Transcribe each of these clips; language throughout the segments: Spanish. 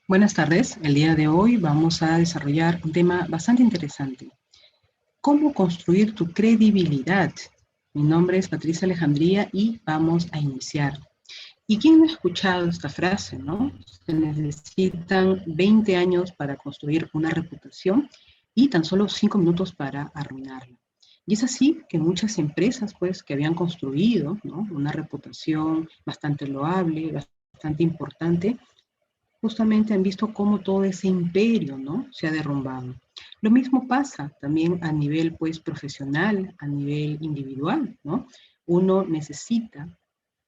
Buenas tardes. El día de hoy vamos a desarrollar un tema bastante interesante. ¿Cómo construir tu credibilidad? Mi nombre es Patricia Alejandría y vamos a iniciar. ¿Y quién no ha escuchado esta frase, no? Se necesitan 20 años para construir una reputación y tan solo 5 minutos para arruinarla. Y es así que muchas empresas, pues, que habían construido, ¿no?, una reputación bastante loable, bastante importante, justamente han visto cómo todo ese imperio, ¿no?, se ha derrumbado. Lo mismo pasa también a nivel, pues, profesional, a nivel individual, ¿no? Uno necesita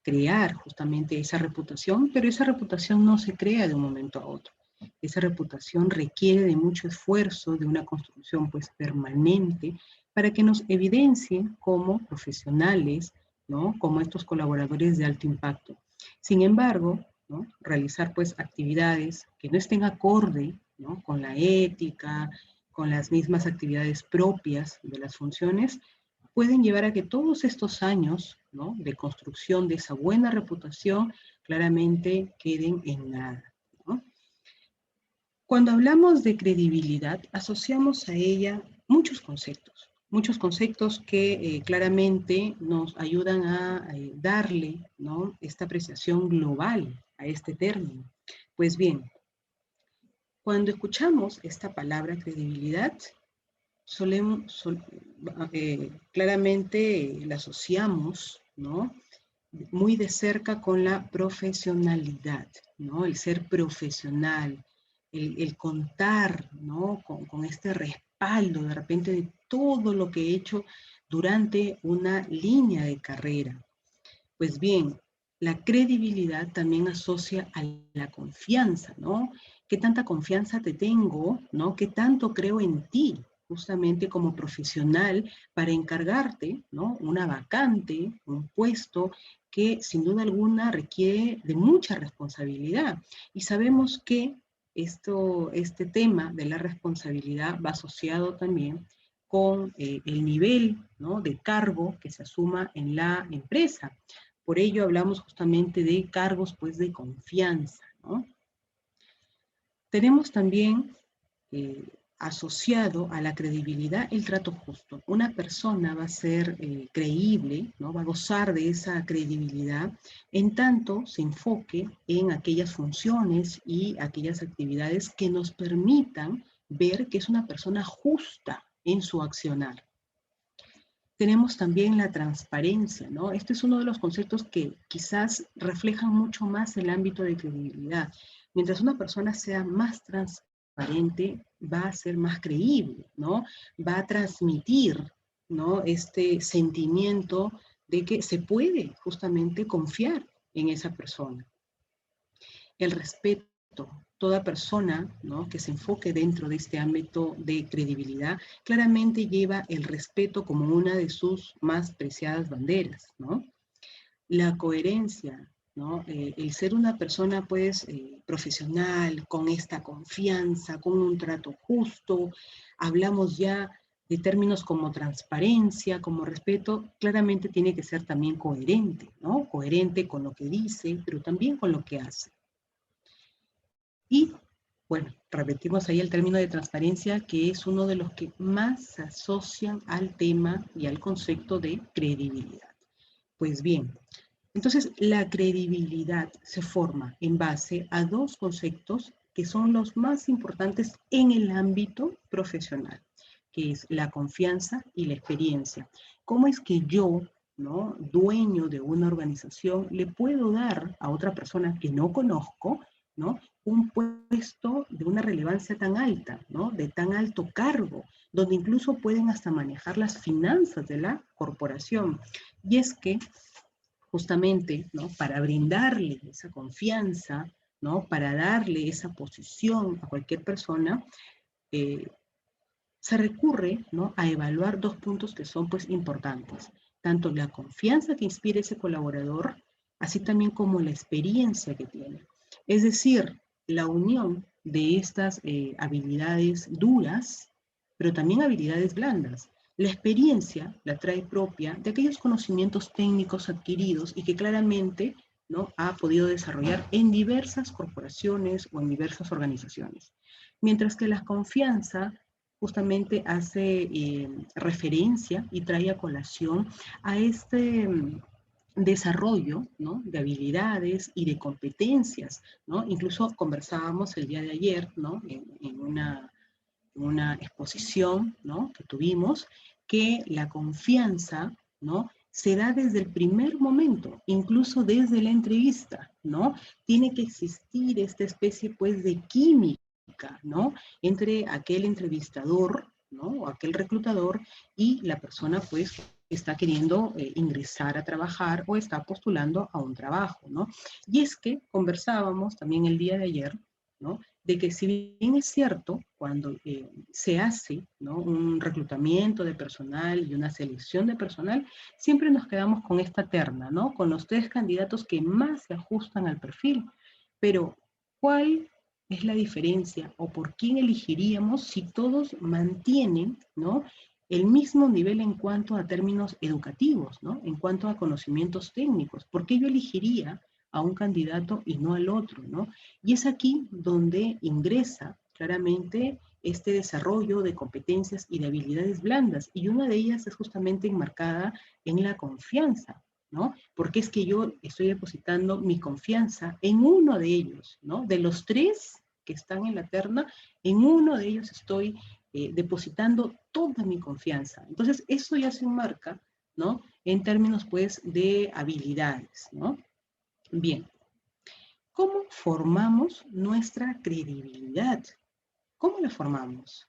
crear justamente esa reputación, pero esa reputación no se crea de un momento a otro. Esa reputación requiere de mucho esfuerzo, de una construcción, pues, permanente, para que nos evidencie como profesionales, ¿no?, como estos colaboradores de alto impacto. Sin embargo, ¿no?, realizar, pues, actividades que no estén acorde, ¿no?, con la ética, con las mismas actividades propias de las funciones, pueden llevar a que todos estos años, ¿no?, de construcción de esa buena reputación claramente queden en nada, ¿no? Cuando hablamos de credibilidad, asociamos a ella muchos conceptos que claramente nos ayudan a darle, ¿no?, esta apreciación global a este término. Pues bien, cuando escuchamos esta palabra credibilidad, claramente la asociamos, ¿no?, muy de cerca con la profesionalidad, ¿no? El ser profesional, el contar, ¿no?, con este respaldo de repente de todo lo que he hecho durante una línea de carrera. Pues bien, la credibilidad también asocia a la confianza, ¿no? ¿Qué tanta confianza te tengo, ¿no? ¿Qué tanto creo en ti, justamente como profesional, para encargarte, ¿no?, una vacante, un puesto que sin duda alguna requiere de mucha responsabilidad? Y sabemos que este tema de la responsabilidad va asociado también con el nivel, ¿no?, de cargo que se asuma en la empresa. Por ello hablamos justamente de cargos, pues, de confianza, ¿no? Tenemos también eh, asociado a la credibilidad el trato justo. Una persona va a ser creíble, ¿no?, va a gozar de esa credibilidad en tanto se enfoque en aquellas funciones y aquellas actividades que nos permitan ver que es una persona justa en su accionar. Tenemos también la transparencia, ¿no? Este es uno de los conceptos que quizás reflejan mucho más el ámbito de credibilidad. Mientras una persona sea más transparente, va a ser más creíble, ¿no? Va a transmitir, ¿no?, este sentimiento de que se puede justamente confiar en esa persona. El respeto. Toda persona, ¿no?, que se enfoque dentro de este ámbito de credibilidad, claramente lleva el respeto como una de sus más preciadas banderas, ¿no? La coherencia, ¿no? El ser una persona, pues, profesional, con esta confianza, con un trato justo, hablamos ya de términos como transparencia, como respeto, claramente tiene que ser también coherente, ¿no? Coherente con lo que dice, pero también con lo que hace. Y, bueno, repetimos ahí el término de transparencia, que es uno de los que más se asocian al tema y al concepto de credibilidad. Pues bien, entonces la credibilidad se forma en base a dos conceptos que son los más importantes en el ámbito profesional, que es la confianza y la experiencia. ¿Cómo es que yo, ¿no?, dueño de una organización, le puedo dar a otra persona que no conozco, ¿no?, un puesto de una relevancia tan alta, ¿no?, de tan alto cargo, donde incluso pueden hasta manejar las finanzas de la corporación? Y es que justamente, ¿no?, para brindarle esa confianza, ¿no?, para darle esa posición a cualquier persona, eh, se recurre, ¿no?, a evaluar dos puntos que son, pues, importantes. Tanto la confianza que inspira ese colaborador, así también como la experiencia que tiene. Es decir, la unión de estas habilidades duras, pero también habilidades blandas. La experiencia la trae propia de aquellos conocimientos técnicos adquiridos y que claramente ¿no?, ha podido desarrollar en diversas corporaciones o en diversas organizaciones. Mientras que la confianza justamente hace referencia y trae a colación a este desarrollo, ¿no?, de habilidades y de competencias, ¿no? Incluso conversábamos el día de ayer, ¿no?, en una exposición, ¿no?, que tuvimos, que la confianza, ¿no?, se da desde el primer momento, incluso desde la entrevista, ¿no? Tiene que existir esta especie, pues, de química, ¿no?, entre aquel entrevistador, ¿no?, o aquel reclutador y la persona, pues, que está queriendo ingresar a trabajar o está postulando a un trabajo, ¿no? Y es que conversábamos también el día de ayer, ¿no?, de que si bien es cierto, cuando se hace, ¿no?, un reclutamiento de personal y una selección de personal, siempre nos quedamos con esta terna, ¿no?, con los 3 candidatos que más se ajustan al perfil. Pero, ¿cuál es la diferencia o por quién elegiríamos si todos mantienen, ¿no?, el mismo nivel en cuanto a términos educativos, ¿no?, en cuanto a conocimientos técnicos? ¿Por qué yo elegiría a un candidato y no al otro, ¿no? Y es aquí donde ingresa claramente este desarrollo de competencias y de habilidades blandas, y una de ellas es justamente enmarcada en la confianza, ¿no? Porque es que yo estoy depositando mi confianza en uno de ellos, ¿no? De los 3 que están en la terna, en uno de ellos estoy depositando toda mi confianza. Entonces, eso ya se enmarca, ¿no?, en términos, pues, de habilidades, ¿no? Bien, ¿cómo formamos nuestra credibilidad? ¿Cómo la formamos?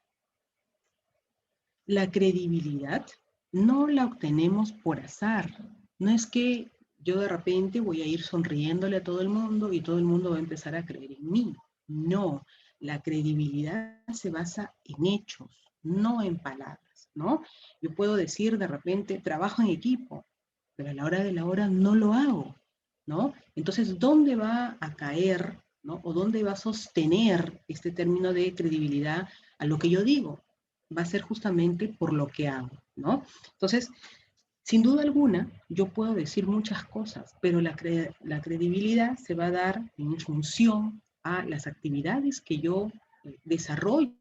La credibilidad no la obtenemos por azar. No es que yo de repente voy a ir sonriéndole a todo el mundo y todo el mundo va a empezar a creer en mí. No, la credibilidad se basa en hechos, no en palabras, ¿no? Yo puedo decir de repente, trabajo en equipo, pero a la hora de la hora no lo hago, ¿no? Entonces, ¿dónde va a caer, ¿no?, o dónde va a sostener este término de credibilidad a lo que yo digo? Va a ser justamente por lo que hago, ¿no? Entonces, sin duda alguna, yo puedo decir muchas cosas, pero la credibilidad se va a dar en función a las actividades que yo desarrolle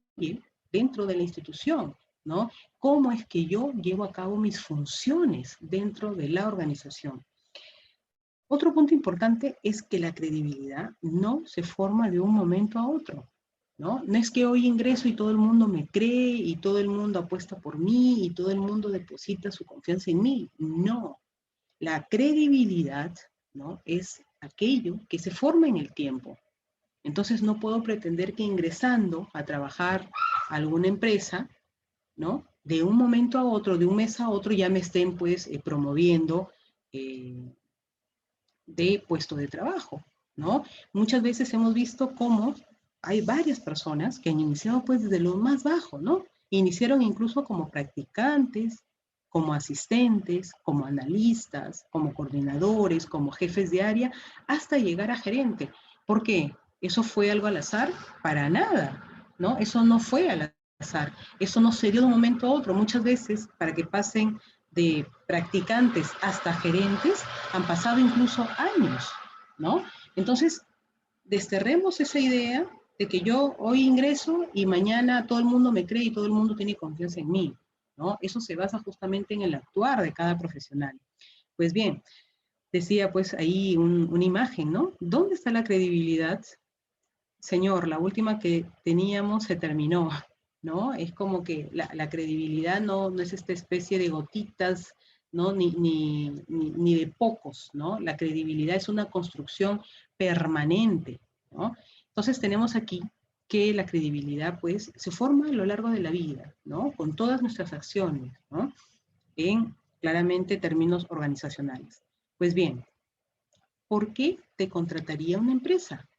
dentro de la institución, ¿no? ¿Cómo es que yo llevo a cabo mis funciones dentro de la organización? Otro punto importante es que la credibilidad no se forma de un momento a otro, ¿no? No es que hoy ingreso y todo el mundo me cree y todo el mundo apuesta por mí y todo el mundo deposita su confianza en mí. No, la credibilidad, ¿no?, es aquello que se forma en el tiempo. Entonces no puedo pretender que ingresando a trabajar a alguna empresa, ¿no?, de un momento a otro, de un mes a otro, ya me estén, pues, promoviendo de puesto de trabajo, ¿no? Muchas veces hemos visto cómo hay varias personas que han iniciado, pues, desde lo más bajo, ¿no? Iniciaron incluso como practicantes, como asistentes, como analistas, como coordinadores, como jefes de área, hasta llegar a gerente. ¿Por qué? ¿Eso fue algo al azar? Para nada, ¿no? Eso no fue al azar. Eso no se dio de un momento a otro. Muchas veces, para que pasen de practicantes hasta gerentes, han pasado incluso años, ¿no? Entonces, desterremos esa idea de que yo hoy ingreso y mañana todo el mundo me cree y todo el mundo tiene confianza en mí, ¿no? Eso se basa justamente en el actuar de cada profesional. Pues bien, decía pues ahí una imagen, ¿no? ¿Dónde está la credibilidad? Señor, la última que teníamos se terminó, ¿no? Es como que la credibilidad no es esta especie de gotitas, ¿no? Ni de pocos, ¿no? La credibilidad es una construcción permanente, ¿no? Entonces tenemos aquí que la credibilidad, pues, se forma a lo largo de la vida, ¿no? Con todas nuestras acciones, ¿no? En, claramente, términos organizacionales. Pues bien, ¿por qué te contrataría una empresa?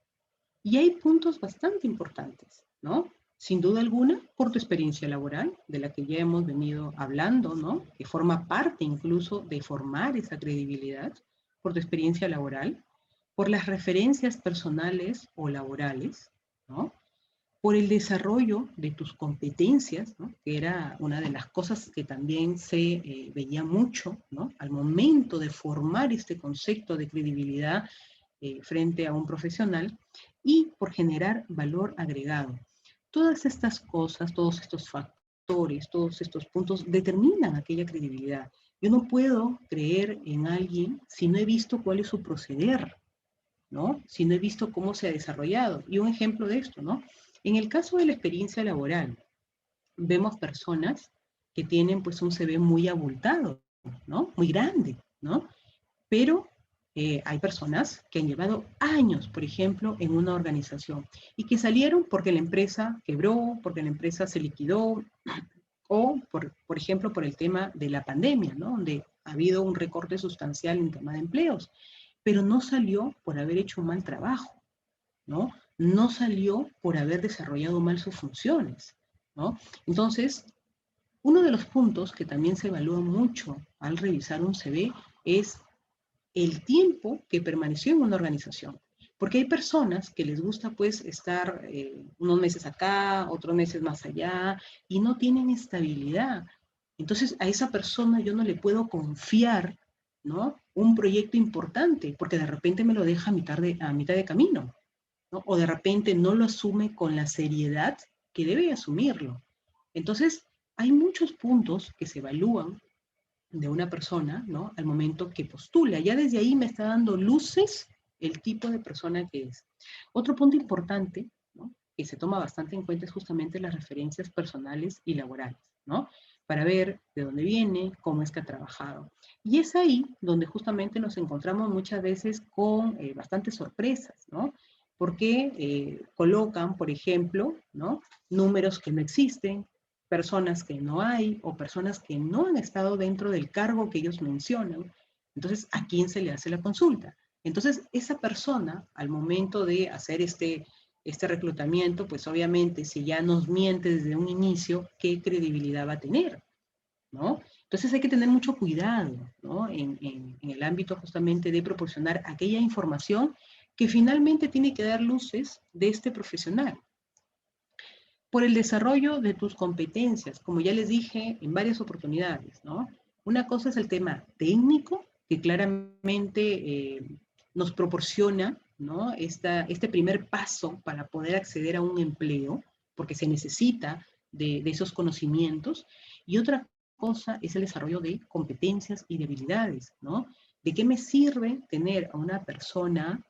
Y hay puntos bastante importantes, ¿no? Sin duda alguna, por tu experiencia laboral, de la que ya hemos venido hablando, ¿no? Que forma parte incluso de formar esa credibilidad, por tu experiencia laboral, por las referencias personales o laborales, ¿no? por el desarrollo de tus competencias, ¿no? Que era una de las cosas que también se veía mucho, ¿no? Al momento de formar este concepto de credibilidad frente a un profesional, y por generar valor agregado. Todas estas cosas, todos estos factores, todos estos puntos determinan aquella credibilidad. Yo no puedo creer en alguien si no he visto cuál es su proceder, ¿no? Si no he visto cómo se ha desarrollado. Y un ejemplo de esto, ¿no? En el caso de la experiencia laboral, vemos personas que tienen pues un CV muy abultado, ¿no? Muy grande, ¿no? Pero hay personas que han llevado años, por ejemplo, en una organización y que salieron porque la empresa quebró, porque la empresa se liquidó o, por ejemplo, por el tema de la pandemia, ¿no? Donde ha habido un recorte sustancial en tema de empleos, pero no salió por haber hecho un mal trabajo, ¿no? No salió por haber desarrollado mal sus funciones, ¿no? Entonces, uno de los puntos que también se evalúa mucho al revisar un CV es el tiempo que permaneció en una organización. Porque hay personas que les gusta pues estar unos meses acá, otros meses más allá, y no tienen estabilidad. Entonces a esa persona yo no le puedo confiar, ¿no? Un proyecto importante, porque de repente me lo deja a mitad de camino, ¿no? O de repente no lo asume con la seriedad que debe asumirlo. Entonces, hay muchos puntos que se evalúan de una persona, ¿no? Al momento que postula. Ya desde ahí me está dando luces el tipo de persona que es. Otro punto importante, ¿no? Que se toma bastante en cuenta es justamente las referencias personales y laborales, ¿no? Para ver de dónde viene, cómo es que ha trabajado. Y es ahí donde justamente nos encontramos muchas veces con bastantes sorpresas, ¿no? Porque colocan, por ejemplo, ¿no? Números que no existen, personas que no hay o personas que no han estado dentro del cargo que ellos mencionan. Entonces, ¿a quién se le hace la consulta? Entonces, esa persona, al momento de hacer este reclutamiento, pues obviamente, si ya nos miente desde un inicio, ¿qué credibilidad va a tener? ¿No? Entonces hay que tener mucho cuidado, ¿no? En el ámbito justamente de proporcionar aquella información que finalmente tiene que dar luces de este profesional por el desarrollo de tus competencias, como ya les dije en varias oportunidades, ¿no? Una cosa es el tema técnico, que claramente nos proporciona, ¿no? Este primer paso para poder acceder a un empleo, porque se necesita de esos conocimientos, y otra cosa es el desarrollo de competencias y de habilidades, ¿no? ¿De qué me sirve tener a una persona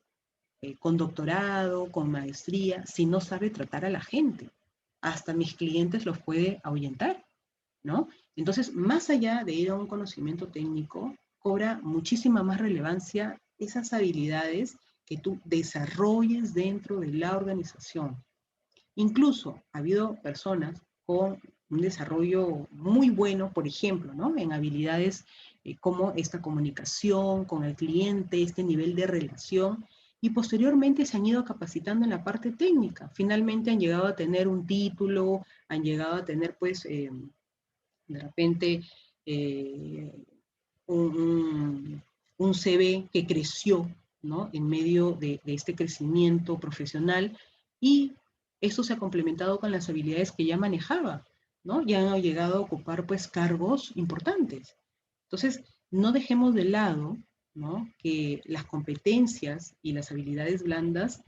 con doctorado, con maestría, si no sabe tratar a la gente? Hasta mis clientes los puede ahuyentar, ¿no? Entonces, más allá de ir a un conocimiento técnico, cobra muchísima más relevancia esas habilidades que tú desarrolles dentro de la organización. Incluso ha habido personas con un desarrollo muy bueno, por ejemplo, ¿no? En habilidades como esta comunicación con el cliente, este nivel de relación, y posteriormente se han ido capacitando en la parte técnica. Finalmente han llegado a tener un título, han llegado a tener, pues, de repente, eh, un CV que creció, ¿no? En medio de este crecimiento profesional, y eso se ha complementado con las habilidades que ya manejaba, ¿no? Ya han llegado a ocupar pues cargos importantes. Entonces, no dejemos de lado, ¿no? Que las competencias y las habilidades blandas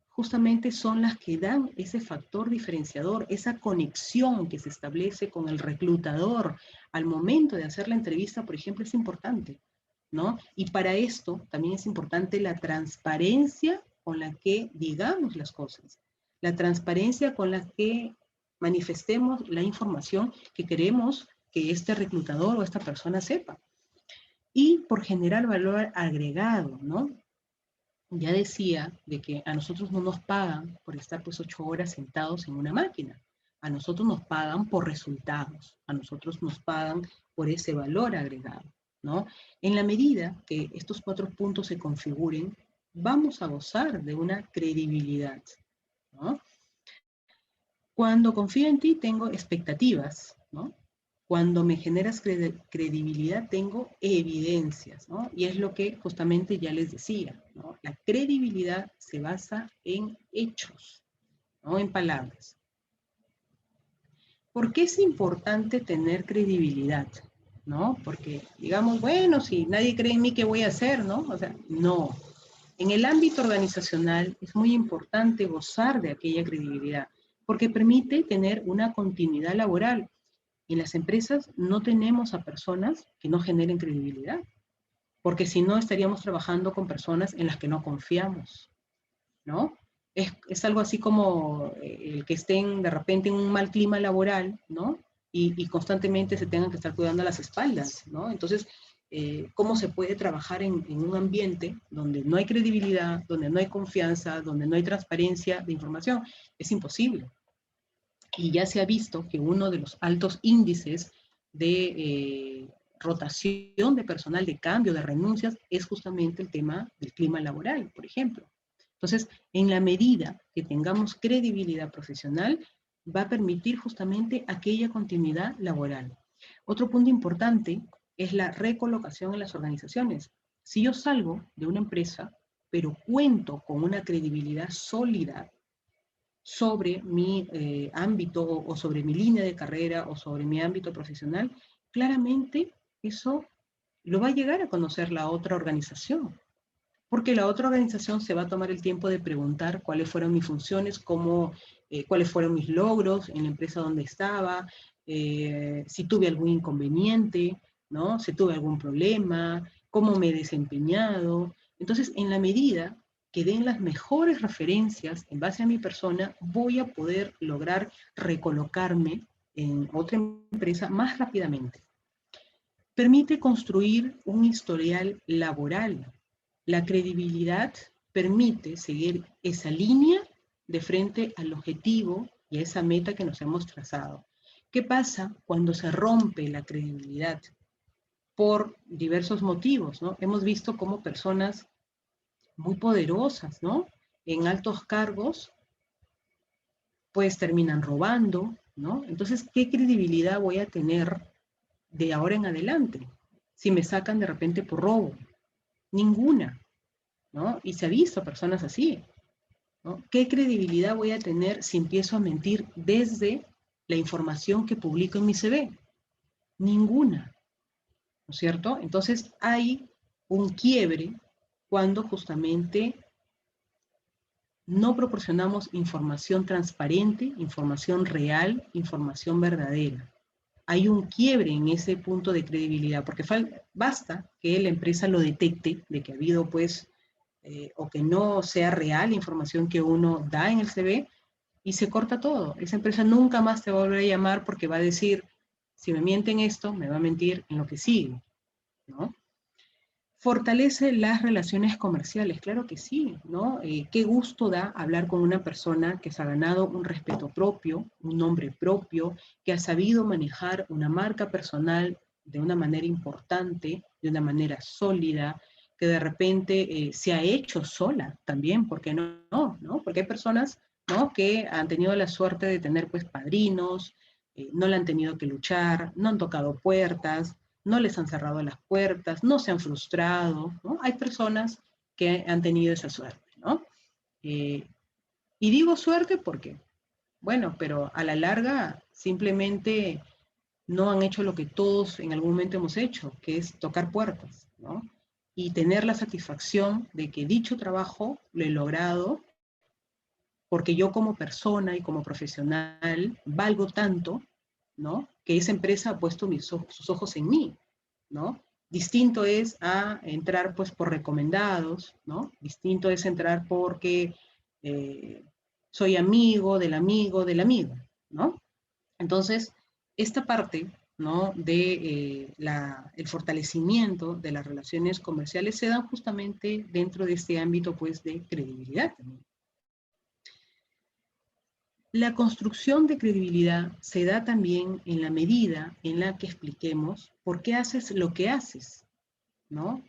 justamente son las que dan ese factor diferenciador, esa conexión que se establece con el reclutador al momento de hacer la entrevista, por ejemplo, es importante, ¿no? Y para esto también es importante la transparencia con la que digamos las cosas, la transparencia con la que manifestemos la información que queremos que este reclutador o esta persona sepa. Y por generar valor agregado, ¿no? Ya decía de que a nosotros no nos pagan por estar pues 8 horas sentados en una máquina. A nosotros nos pagan por resultados. A nosotros nos pagan por ese valor agregado, ¿no? En la medida que estos 4 puntos se configuren, vamos a gozar de una credibilidad, ¿no? Cuando confío en ti, tengo expectativas, ¿no? Cuando me generas credibilidad, tengo evidencias, ¿no? Y es lo que justamente ya les decía, ¿no? La credibilidad se basa en hechos, ¿no? En palabras. ¿Por qué es importante tener credibilidad? ¿No? Porque digamos, bueno, si nadie cree en mí, ¿qué voy a hacer? ¿No? O sea, no. En el ámbito organizacional es muy importante gozar de aquella credibilidad, porque permite tener una continuidad laboral. En las empresas no tenemos a personas que no generen credibilidad, porque si no estaríamos trabajando con personas en las que no confiamos, ¿no? Es algo así como el que estén de repente en un mal clima laboral, ¿no? Y constantemente se tengan que estar cuidando las espaldas, ¿no? Entonces, ¿cómo se puede trabajar en un ambiente donde no hay credibilidad, donde no hay confianza, donde no hay transparencia de información? Es imposible. Y ya se ha visto que uno de los altos índices de rotación de personal, de cambio, de renuncias, es justamente el tema del clima laboral, por ejemplo. Entonces, en la medida que tengamos credibilidad profesional, va a permitir justamente aquella continuidad laboral. Otro punto importante es la recolocación en las organizaciones. Si yo salgo de una empresa, pero cuento con una credibilidad sólida sobre mi ámbito o sobre mi línea de carrera o sobre mi ámbito profesional, claramente eso lo va a llegar a conocer la otra organización, porque la otra organización se va a tomar el tiempo de preguntar cuáles fueron mis funciones, cuáles fueron mis logros en la empresa donde estaba, si tuve algún inconveniente, ¿no? Si tuve algún problema, cómo me he desempeñado. Entonces, en la medida que den las mejores referencias en base a mi persona, voy a poder lograr recolocarme en otra empresa más rápidamente. Permite construir un historial laboral. La credibilidad permite seguir esa línea de frente al objetivo y a esa meta que nos hemos trazado. ¿Qué pasa cuando se rompe la credibilidad? Por diversos motivos, ¿no? Hemos visto cómo personas muy poderosas, ¿no? En altos cargos, pues terminan robando, ¿no? Entonces, ¿qué credibilidad voy a tener de ahora en adelante si me sacan de repente por robo? Ninguna, ¿no? Y se ha visto personas así, ¿no? ¿Qué credibilidad voy a tener si empiezo a mentir desde la información que publico en mi CV? Ninguna, ¿no es cierto? Entonces hay un quiebre cuando justamente no proporcionamos información transparente, información real, información verdadera. Hay un quiebre en ese punto de credibilidad, porque basta que la empresa lo detecte, de que ha habido pues o que no sea real la información que uno da en el CV y se corta todo. Esa empresa nunca más te va a volver a llamar porque va a decir, si me mienten esto, me va a mentir en lo que sigue, ¿no? Fortalece las relaciones comerciales, claro que sí, ¿no? Qué gusto da hablar con una persona que se ha ganado un respeto propio, un nombre propio, que ha sabido manejar una marca personal de una manera importante, de una manera sólida, que de repente se ha hecho sola también, ¿por qué no? ¿No? Porque hay personas, ¿no? Que han tenido la suerte de tener pues padrinos, no le han tenido que luchar, no han tocado puertas, no les han cerrado las puertas, no se han frustrado, ¿no? Hay personas que han tenido esa suerte, ¿no? Eh, y digo suerte porque, bueno, pero a la larga simplemente no han hecho lo que todos en algún momento hemos hecho, que es tocar puertas, ¿no? Y tener la satisfacción de que dicho trabajo lo he logrado porque yo como persona y como profesional valgo tanto, ¿no? Que esa empresa ha puesto sus ojos en mí, ¿no? Distinto es a entrar pues por recomendados, ¿no? Distinto es entrar porque soy amigo del amigo, ¿no? Entonces, esta parte, ¿no? De el fortalecimiento de las relaciones comerciales se da justamente dentro de este ámbito pues de credibilidad también. La construcción de credibilidad se da también en la medida en la que expliquemos por qué haces lo que haces, ¿no?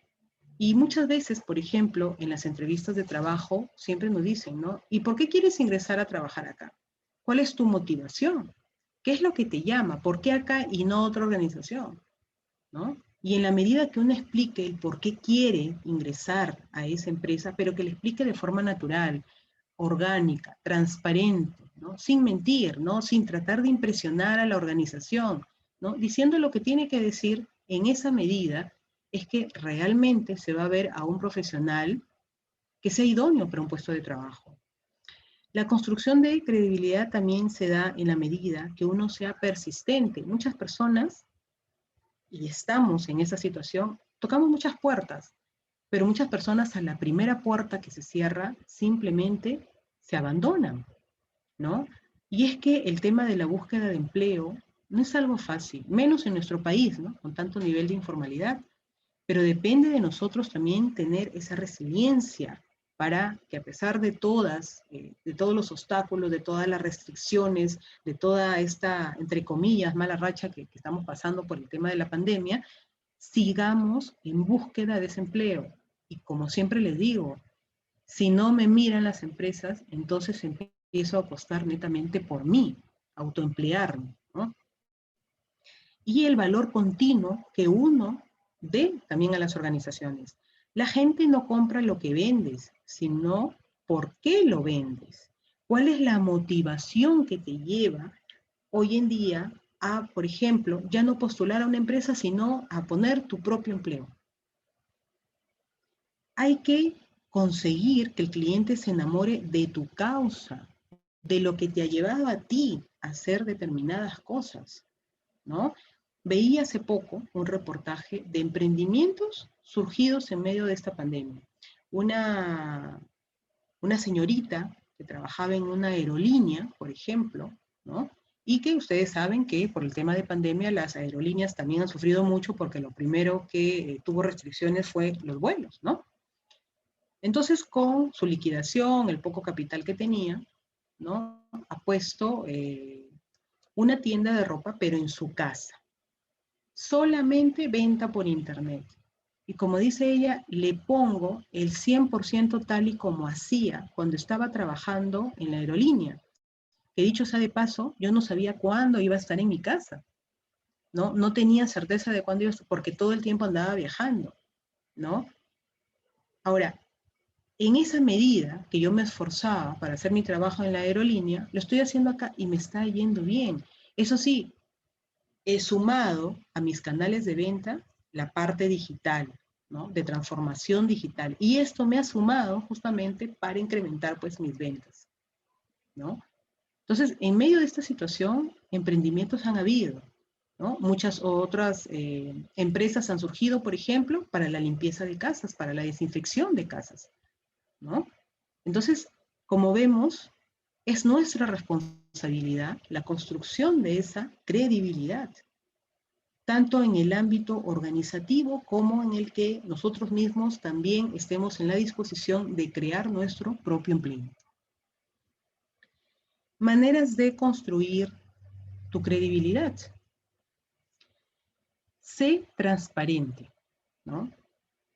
Y muchas veces, por ejemplo, en las entrevistas de trabajo, siempre nos dicen, ¿no? ¿Y por qué quieres ingresar a trabajar acá? ¿Cuál es tu motivación? ¿Qué es lo que te llama? ¿Por qué acá y no otra organización? ¿No? Y en la medida que uno explique el por qué quiere ingresar a esa empresa, pero que le explique de forma natural, orgánica, transparente, ¿no? Sin mentir, ¿no? Sin tratar de impresionar a la organización, ¿no? Diciendo lo que tiene que decir en esa medida es que realmente se va a ver a un profesional que sea idóneo para un puesto de trabajo. La construcción de credibilidad también se da en la medida que uno sea persistente. Muchas personas, y estamos en esa situación, tocamos muchas puertas, pero muchas personas a la primera puerta que se cierra simplemente se abandonan, ¿no? Y es que el tema de la búsqueda de empleo no es algo fácil, menos en nuestro país, ¿no? Con tanto nivel de informalidad, pero depende de nosotros también tener esa resiliencia para que a pesar de de todos los obstáculos, de todas las restricciones, de toda esta, entre comillas, mala racha que estamos pasando por el tema de la pandemia, sigamos en búsqueda de ese empleo. Y como siempre les digo, si no me miran las empresas, entonces empiezo a apostar netamente por mí, autoemplearme, ¿no? Y el valor continuo que uno dé también a las organizaciones. La gente no compra lo que vendes, sino por qué lo vendes. ¿Cuál es la motivación que te lleva hoy en día a, por ejemplo, ya no postular a una empresa, sino a poner tu propio empleo? Hay que conseguir que el cliente se enamore de tu causa, de lo que te ha llevado a ti a hacer determinadas cosas, ¿no? Veía hace poco un reportaje de emprendimientos surgidos en medio de esta pandemia. Una, una señorita que trabajaba en una aerolínea, por ejemplo, ¿no? Y que ustedes saben que por el tema de pandemia las aerolíneas también han sufrido mucho porque lo primero que tuvo restricciones fue los vuelos, ¿no? Entonces, con su liquidación, el poco capital que tenía, ¿no? Ha puesto una tienda de ropa, pero en su casa. Solamente venta por internet. Y como dice ella, le pongo el 100% tal y como hacía cuando estaba trabajando en la aerolínea. Que dicho sea de paso, yo no sabía cuándo iba a estar en mi casa, ¿no? No tenía certeza de cuándo iba a estar, porque todo el tiempo andaba viajando, ¿no? Ahora, en esa medida que yo me esforzaba para hacer mi trabajo en la aerolínea, lo estoy haciendo acá y me está yendo bien. Eso sí, he sumado a mis canales de venta la parte digital, ¿no? De transformación digital. Y esto me ha sumado justamente para incrementar pues mis ventas, ¿no? Entonces, en medio de esta situación, emprendimientos han habido, ¿no? Muchas otras empresas han surgido, por ejemplo, para la limpieza de casas, para la desinfección de casas, ¿no? Entonces, como vemos, es nuestra responsabilidad la construcción de esa credibilidad, tanto en el ámbito organizativo como en el que nosotros mismos también estemos en la disposición de crear nuestro propio empleo. Maneras de construir tu credibilidad. Sé transparente, ¿no?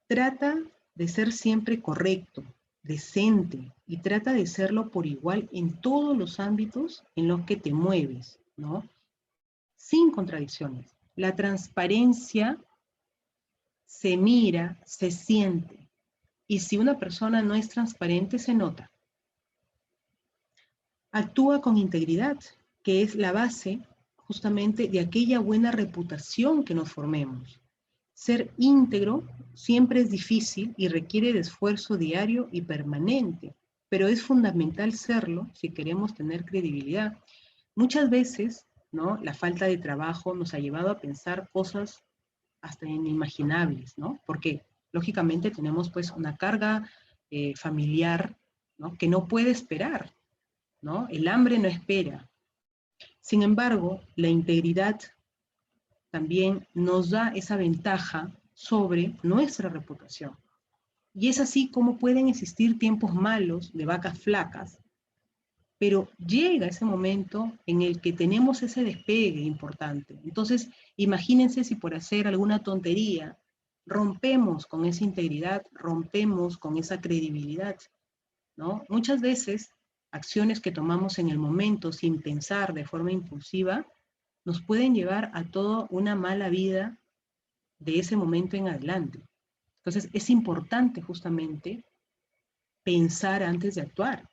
Trata de ser siempre correcto, decente, y trata de serlo por igual en todos los ámbitos en los que te mueves, ¿no? Sin contradicciones. La transparencia se mira, se siente. Y si una persona no es transparente, se nota. Actúa con integridad, que es la base justamente de aquella buena reputación que nos formemos. Ser íntegro siempre es difícil y requiere de esfuerzo diario y permanente, pero es fundamental serlo si queremos tener credibilidad. Muchas veces, ¿no? La falta de trabajo nos ha llevado a pensar cosas hasta inimaginables, ¿no? Porque lógicamente tenemos pues una carga familiar, ¿no? Que no puede esperar, ¿no? El hambre no espera. Sin embargo, la integridad también nos da esa ventaja sobre nuestra reputación. Y es así como pueden existir tiempos malos de vacas flacas, pero llega ese momento en el que tenemos ese despegue importante. Entonces, imagínense si por hacer alguna tontería rompemos con esa integridad, rompemos con esa credibilidad, ¿no? Muchas veces, acciones que tomamos en el momento sin pensar de forma impulsiva, nos pueden llevar a toda una mala vida de ese momento en adelante. Entonces, es importante justamente pensar antes de actuar.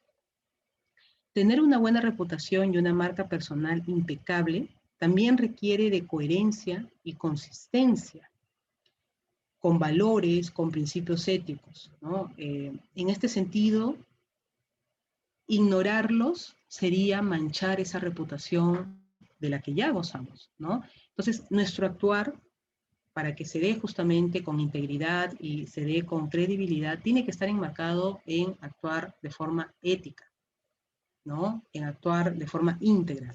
Tener una buena reputación y una marca personal impecable también requiere de coherencia y consistencia, con valores, con principios éticos, ¿no? En este sentido, ignorarlos sería manchar esa reputación de la que ya gozamos, ¿no? Entonces, nuestro actuar, para que se dé justamente con integridad y se dé con credibilidad, tiene que estar enmarcado en actuar de forma ética, ¿no? En actuar de forma íntegra.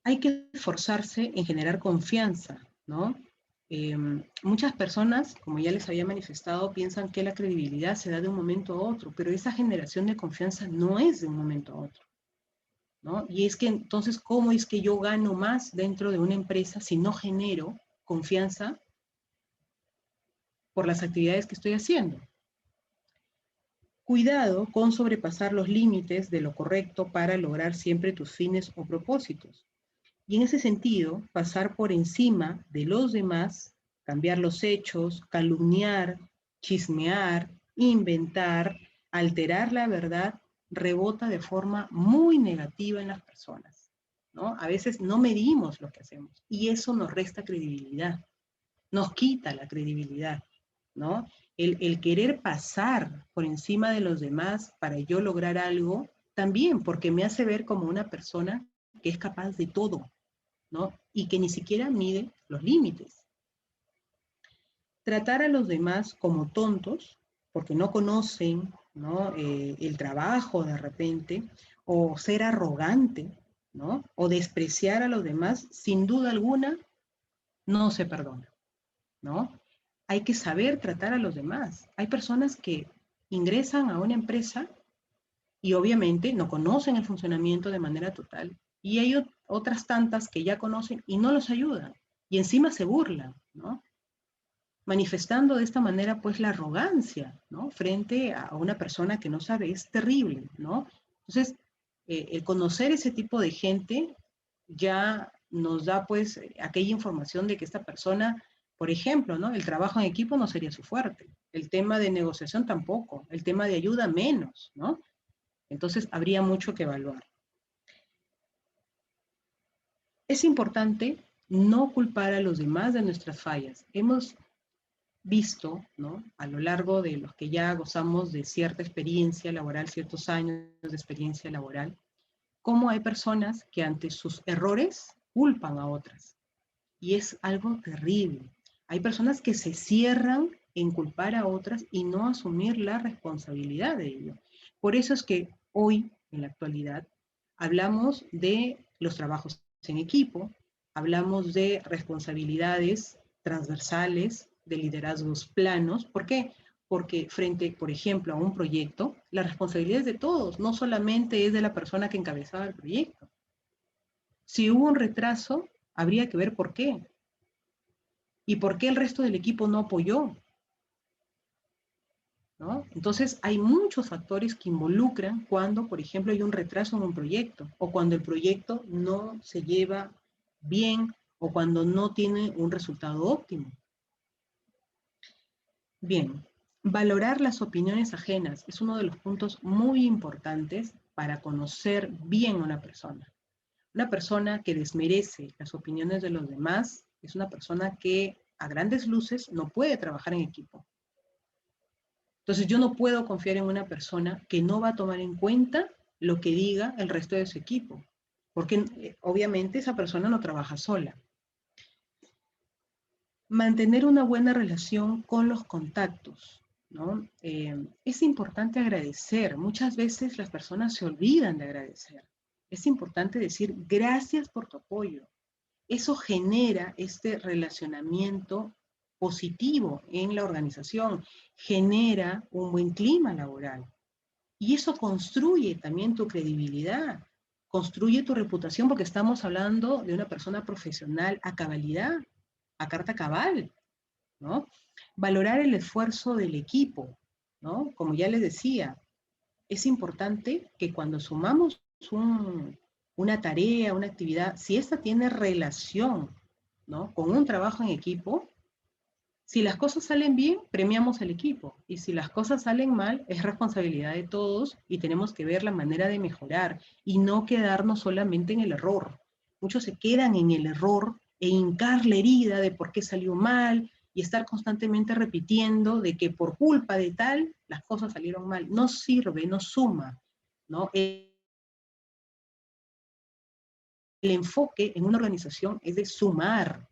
Hay que esforzarse en generar confianza, ¿no? Muchas personas, como ya les había manifestado, piensan que la credibilidad se da de un momento a otro, pero esa generación de confianza no es de un momento a otro, ¿no? Y es que entonces, ¿cómo es que yo gano más dentro de una empresa si no genero confianza por las actividades que estoy haciendo? Cuidado con sobrepasar los límites de lo correcto para lograr siempre tus fines o propósitos. Y en ese sentido, pasar por encima de los demás, cambiar los hechos, calumniar, chismear, inventar, alterar la verdad, rebota de forma muy negativa en las personas, ¿no? A veces no medimos lo que hacemos y eso nos resta credibilidad, nos quita la credibilidad, ¿no? El querer pasar por encima de los demás para yo lograr algo, también porque me hace ver como una persona que es capaz de todo, ¿no? Y que ni siquiera mide los límites. Tratar a los demás como tontos, porque no conocen, ¿no? El trabajo de repente, o ser arrogante, ¿no? O despreciar a los demás, sin duda alguna, no se perdona, ¿no? Hay que saber tratar a los demás. Hay personas que ingresan a una empresa y obviamente no conocen el funcionamiento de manera total. Y hay otras tantas que ya conocen y no los ayudan. Y encima se burlan, ¿no? Manifestando de esta manera, pues, la arrogancia, ¿no? Frente a una persona que no sabe, es terrible, ¿no? Entonces, el conocer ese tipo de gente ya nos da, pues, aquella información de que esta persona, por ejemplo, ¿no? El trabajo en equipo no sería su fuerte. El tema de negociación tampoco. El tema de ayuda menos, ¿no? Entonces, habría mucho que evaluar. Es importante no culpar a los demás de nuestras fallas. Hemos visto, ¿no? A lo largo de los que ya gozamos de cierta experiencia laboral, ciertos años de experiencia laboral, cómo hay personas que ante sus errores culpan a otras. Y es algo terrible. Hay personas que se cierran en culpar a otras y no asumir la responsabilidad de ello. Por eso es que hoy, en la actualidad, hablamos de los trabajos en equipo, hablamos de responsabilidades transversales, de liderazgos planos. ¿Por qué? Porque frente, por ejemplo, a un proyecto, la responsabilidad es de todos, no solamente es de la persona que encabezaba el proyecto. Si hubo un retraso, habría que ver por qué. ¿Y por qué el resto del equipo no apoyó? ¿No? Entonces, hay muchos factores que involucran cuando, por ejemplo, hay un retraso en un proyecto o cuando el proyecto no se lleva bien o cuando no tiene un resultado óptimo. Bien, valorar las opiniones ajenas es uno de los puntos muy importantes para conocer bien a una persona. Una persona que desmerece las opiniones de los demás es una persona que a grandes luces no puede trabajar en equipo. Entonces yo no puedo confiar en una persona que no va a tomar en cuenta lo que diga el resto de su equipo, porque obviamente esa persona no trabaja sola. Mantener una buena relación con los contactos, ¿no? Es importante agradecer. Muchas veces las personas se olvidan de agradecer. Es importante decir gracias por tu apoyo. Eso genera este relacionamiento positivo en la organización, genera un buen clima laboral. Y eso construye también tu credibilidad, construye tu reputación, porque estamos hablando de una persona profesional a cabalidad, a carta cabal, ¿no? Valorar el esfuerzo del equipo, ¿no? Como ya les decía, es importante que cuando sumamos una tarea, una actividad, si esta tiene relación, ¿no? Con un trabajo en equipo, Si las cosas salen bien, premiamos al equipo. Y si las cosas salen mal, es responsabilidad de todos y tenemos que ver la manera de mejorar y no quedarnos solamente en el error. Muchos se quedan en el error e hincar la herida de por qué salió mal y estar constantemente repitiendo de que por culpa de tal, las cosas salieron mal. No sirve, no suma, ¿no? El enfoque en una organización es de sumar.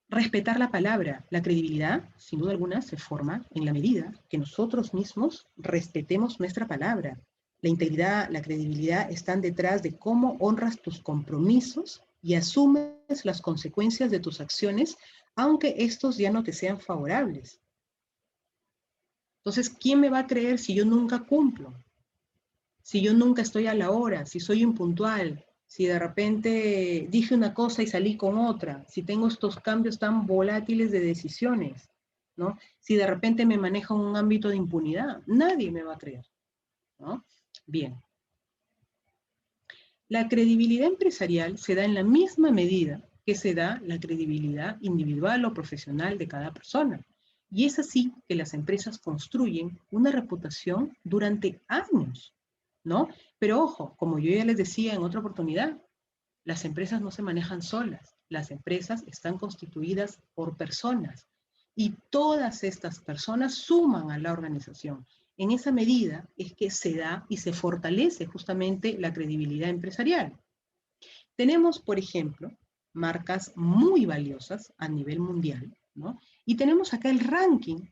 Respetar la palabra, la credibilidad, sin duda alguna, se forma en la medida que nosotros mismos respetemos nuestra palabra. La integridad, la credibilidad están detrás de cómo honras tus compromisos y asumes las consecuencias de tus acciones, aunque estos ya no te sean favorables. Entonces, ¿quién me va a creer si yo nunca cumplo? Si yo nunca estoy a la hora, si soy impuntual, si de repente dije una cosa y salí con otra, si tengo estos cambios tan volátiles de decisiones, ¿no? Si de repente me manejo en un ámbito de impunidad, nadie me va a creer, ¿no? Bien. La credibilidad empresarial se da en la misma medida que se da la credibilidad individual o profesional de cada persona. Y es así que las empresas construyen una reputación durante años, ¿no? Pero ojo, como yo ya les decía en otra oportunidad, las empresas no se manejan solas, las empresas están constituidas por personas y todas estas personas suman a la organización. En esa medida es que se da y se fortalece justamente la credibilidad empresarial. Tenemos, por ejemplo, marcas muy valiosas a nivel mundial, ¿no? Y tenemos acá el ranking,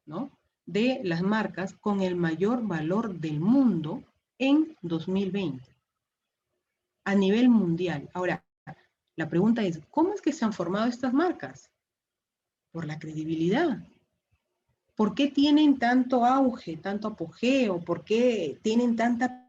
¿no? De las marcas con el mayor valor del mundo en 2020, a nivel mundial. Ahora, la pregunta es, ¿cómo es que se han formado estas marcas? Por la credibilidad. ¿Por qué tienen tanto auge, tanto apogeo? ¿Por qué tienen tanta